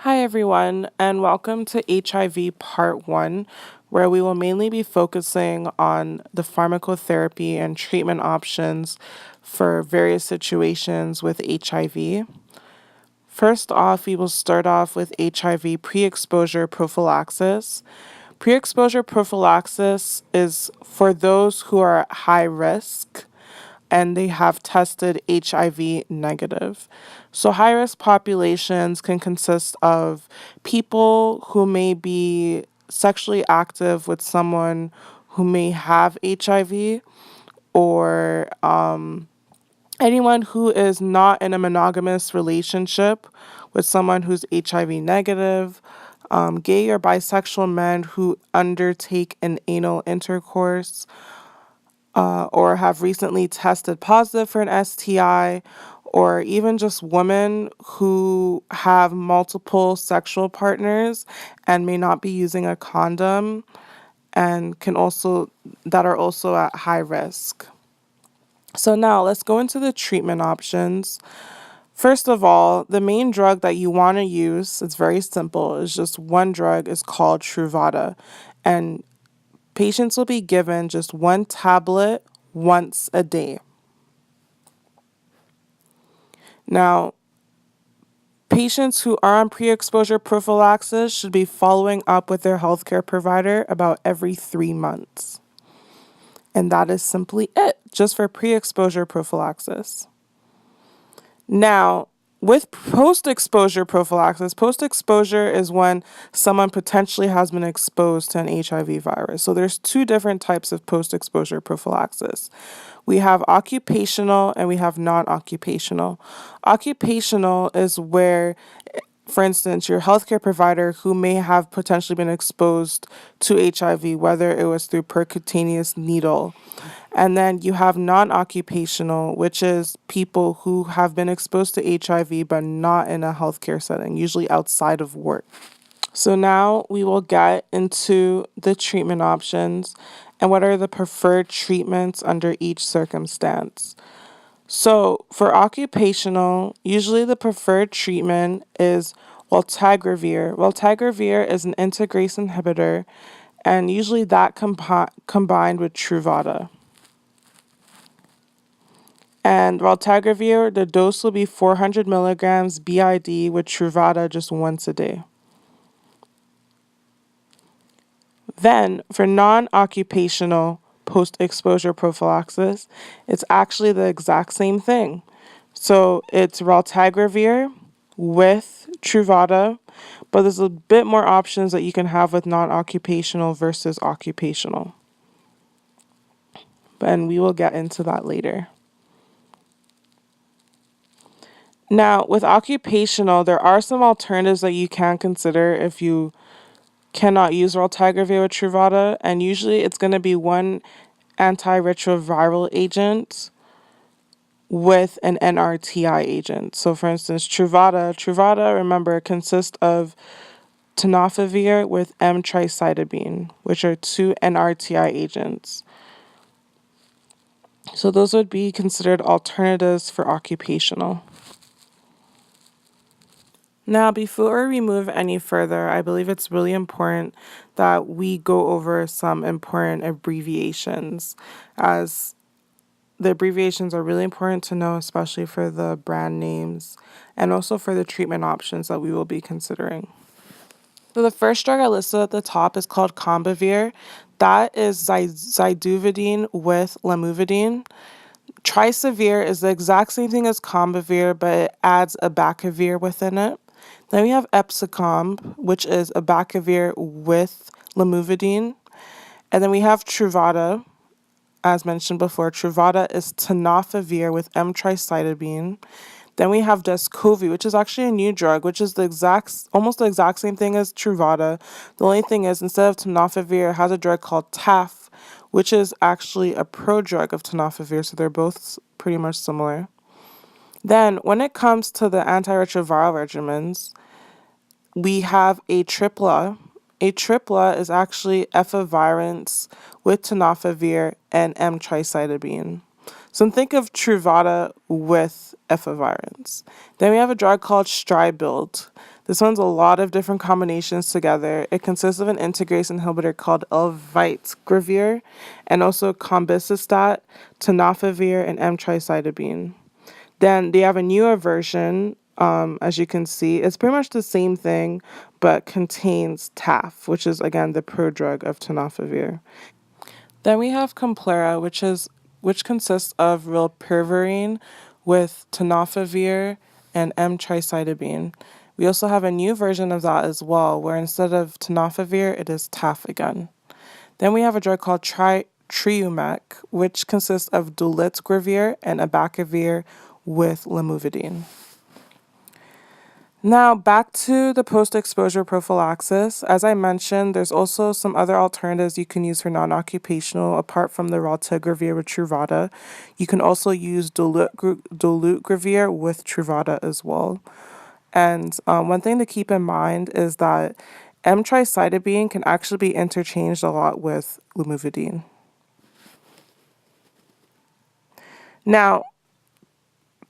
Hi, everyone, and welcome to HIV Part 1, where we will mainly be focusing on the pharmacotherapy and treatment options for various situations with HIV. First off, we will start off with HIV pre-exposure prophylaxis. Pre-exposure prophylaxis is for those who are at high risk and they have tested HIV negative. So, high risk populations can consist of people who may be sexually active with someone who may have HIV, or anyone who is not in a monogamous relationship with someone who's HIV negative, gay or bisexual men who undertake an anal intercourse, or have recently tested positive for an STI, or even just women who have multiple sexual partners and may not be using a condom and that are also at high risk. So now let's go into the treatment options. First of all, the main drug that you want to use, it's very simple, it's just one drug, is called Truvada. And patients will be given just one tablet once a day. Now, patients who are on pre-exposure prophylaxis should be following up with their healthcare provider about every 3 months. And that is simply it, just for pre-exposure prophylaxis. Now, with post-exposure prophylaxis, post-exposure is when someone potentially has been exposed to an HIV virus. So there's two different types of post-exposure prophylaxis. We have occupational and we have non-occupational. Occupational is where, for instance, your healthcare provider who may have potentially been exposed to HIV, whether it was through percutaneous needle. And then you have non-occupational, which is people who have been exposed to HIV but not in a healthcare setting, usually outside of work. So now we will get into the treatment options and what are the preferred treatments under each circumstance. So for occupational, usually the preferred treatment is Waltegravir. Waltegravir is an integrase inhibitor, and usually that combined with Truvada. And Waltegravir, the dose will be 400 milligrams BID with Truvada just once a day. Then, for non-occupational post-exposure prophylaxis, it's actually the exact same thing. So it's Raltegravir with Truvada, but there's a bit more options that you can have with non-occupational versus occupational. And we will get into that later. Now, with occupational, there are some alternatives that you can consider if you cannot use Raltegravir with Truvada, and usually it's going to be one anti-retroviral agent with an NRTI agent. So, for instance, Truvada, remember, consists of tenofovir with M-tricytidine, which are two NRTI agents. So those would be considered alternatives for occupational. Now, before we move any further, I believe it's really important that we go over some important abbreviations, as the abbreviations are really important to know, especially for the brand names and also for the treatment options that we will be considering. So the first drug I listed at the top is called Combivir. That is ziduvudine with lamivudine. Trisavir is the exact same thing as Combivir, but it adds abacavir within it. Then we have Epsicomb, which is abacavir with lamivudine. And then we have Truvada. As mentioned before, Truvada is tenofovir with M-tricytidine. Then we have Descovy, which is actually a new drug, which is almost the exact same thing as Truvada. The only thing is, instead of tenofovir, it has a drug called TAF, which is actually a prodrug of tenofovir, so they're both pretty much similar. Then, when it comes to the anti-retroviral regimens, we have Atripla. Atripla is actually efavirenz with tenofovir and M-tricytidine. So think of Truvada with efavirenz. Then we have a drug called Stribild. This one's a lot of different combinations together. It consists of an integrase inhibitor called elvitegravir and also combisistat, tenofovir, and M-tricytidine. Then they have a newer version, as you can see. It's pretty much the same thing, but contains TAF, which is, again, the prodrug of tenofovir. Then we have Complera, which consists of rilpivirine with tenofovir and M-tricytidine. We also have a new version of that as well, where instead of tenofovir, it is TAF again. Then we have a drug called Triumec, which consists of dolutegravir and abacavir with lamivudine. Now, back to the post-exposure prophylaxis. As I mentioned, there's also some other alternatives you can use for non-occupational apart from the raltegravir with Truvada. You can also use dolutegravir with Truvada as well. And one thing to keep in mind is that M-tricytidine can actually be interchanged a lot with lamivudine. Now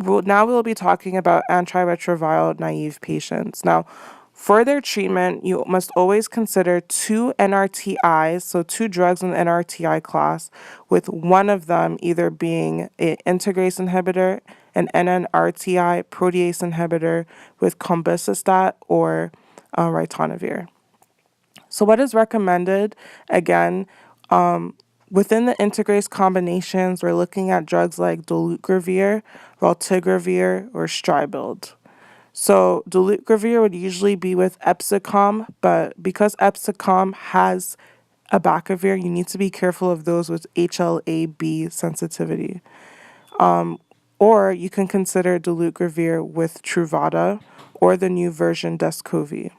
we'll be talking about anti-retroviral naive patients. Now, for their treatment, you must always consider 2 NRTIs, so 2 drugs in the NRTI class, with one of them either being an integrase inhibitor, an NNRTI protease inhibitor with combisistat or ritonavir. So what is recommended, again, within the integrase combinations, we're looking at drugs like dolutegravir, raltegravir, or Stribild. So dolutegravir would usually be with Epsicom, but because Epsicom has abacavir, you need to be careful of those with HLA-B sensitivity. Or you can consider dolutegravir with Truvada or the new version Descovy.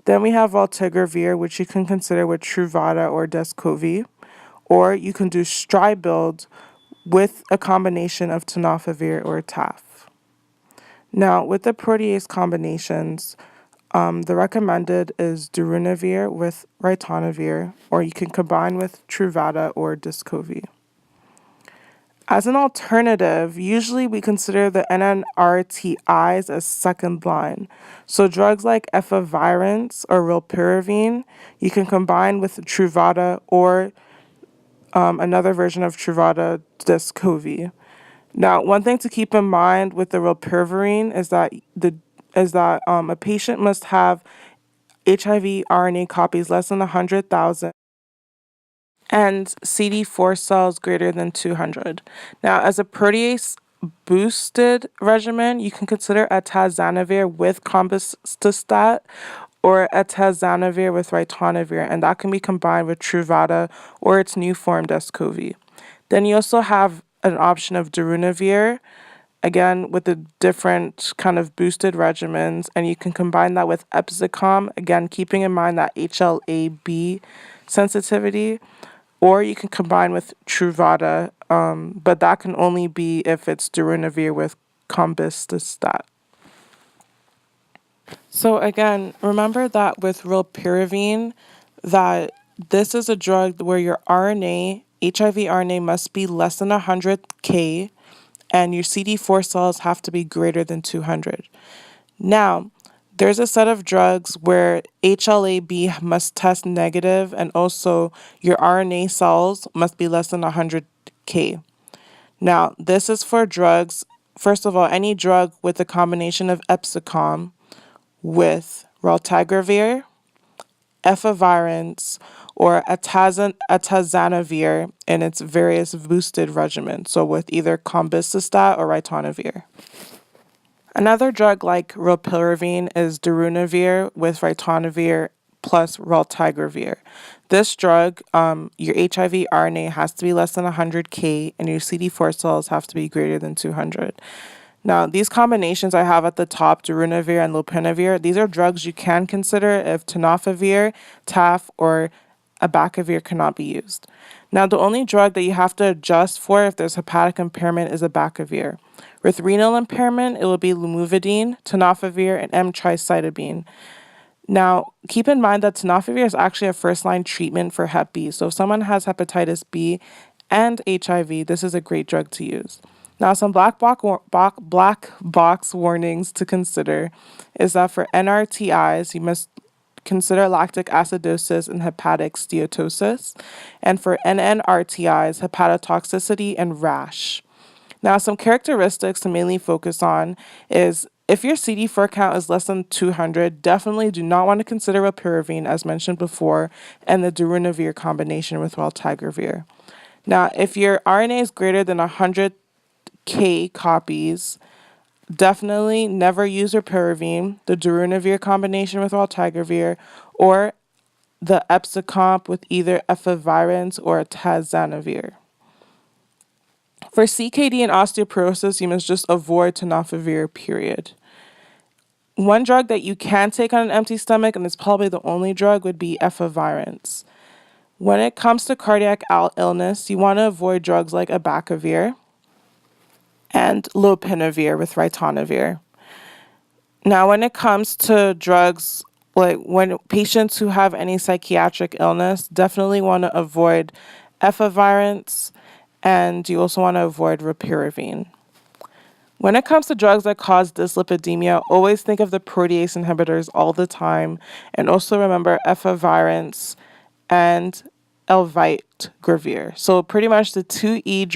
Then we have raltegravir, which you can consider with Truvada or Descovy. Or you can do Stribild with a combination of tenofovir or TAF. Now, with the protease combinations, the recommended is darunavir with ritonavir, or you can combine with Truvada or Descovy. As an alternative, usually we consider the NNRTIs as second line. So drugs like efavirenz or rilpivirine, you can combine with Truvada or another version of Truvada, Descovy. Now, one thing to keep in mind with the rilpivirine is that a patient must have HIV RNA copies less than 100,000 and CD4 cells greater than 200. Now, as a protease boosted regimen, you can consider atazanavir with combisistat or atazanavir with ritonavir, and that can be combined with Truvada or its new form Descovy. Then you also have an option of darunavir, again with the different kind of boosted regimens, and you can combine that with Epsicom, again keeping in mind that HLA-B sensitivity, or you can combine with Truvada, but that can only be if it's darunavir with combisistat. So again, remember that with rilpivirine, that this is a drug where your RNA, HIV RNA, must be less than 100K, and your CD4 cells have to be greater than 200. Now, there's a set of drugs where HLA-B must test negative, and also your RNA cells must be less than 100K. Now, this is for drugs, first of all, any drug with a combination of Epsicom with raltegravir, efavirenz, or atazanavir in its various boosted regimens, so with either combisistat or ritonavir. Another drug like rilpivirine is darunavir with ritonavir plus raltegravir. This drug, your HIV RNA has to be less than 100K and your CD4 cells have to be greater than 200. Now, these combinations I have at the top, darunavir and lopinavir, these are drugs you can consider if tenofovir, TAF, or abacavir cannot be used. Now, the only drug that you have to adjust for if there's hepatic impairment is abacavir. With renal impairment, it will be lamivudine, tenofovir, and M-tricytidine. Now, keep in mind that tenofovir is actually a first-line treatment for Hep B. So if someone has hepatitis B and HIV, this is a great drug to use. Now, some black box warnings to consider is that for NRTIs, you must consider lactic acidosis and hepatic steatosis, and for NNRTIs, hepatotoxicity and rash. Now, some characteristics to mainly focus on is if your CD4 count is less than 200, definitely do not want to consider rilpivirine, as mentioned before, and the darunavir combination with valtigravir. Now, if your RNA is greater than 100K copies, definitely never use rilpivirine, the darunavir combination with valtigravir, or the epsicomp with either efavirenz or tazanavir. For CKD and osteoporosis, you must just avoid tenofovir, period. One drug that you can take on an empty stomach, and it's probably the only drug, would be efavirenz. When it comes to cardiac illness, you want to avoid drugs like abacavir and lopinavir with ritonavir. Now, when it comes to drugs, like when patients who have any psychiatric illness, definitely want to avoid efavirenz, and you also want to avoid rilpivirine. When it comes to drugs that cause dyslipidemia, always think of the protease inhibitors all the time, and also remember efavirenz and elvigravir. So pretty much the 2E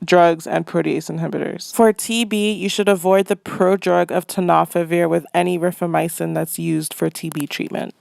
drugs and protease inhibitors. For TB, you should avoid the prodrug of tenofovir with any rifamycin that's used for TB treatment.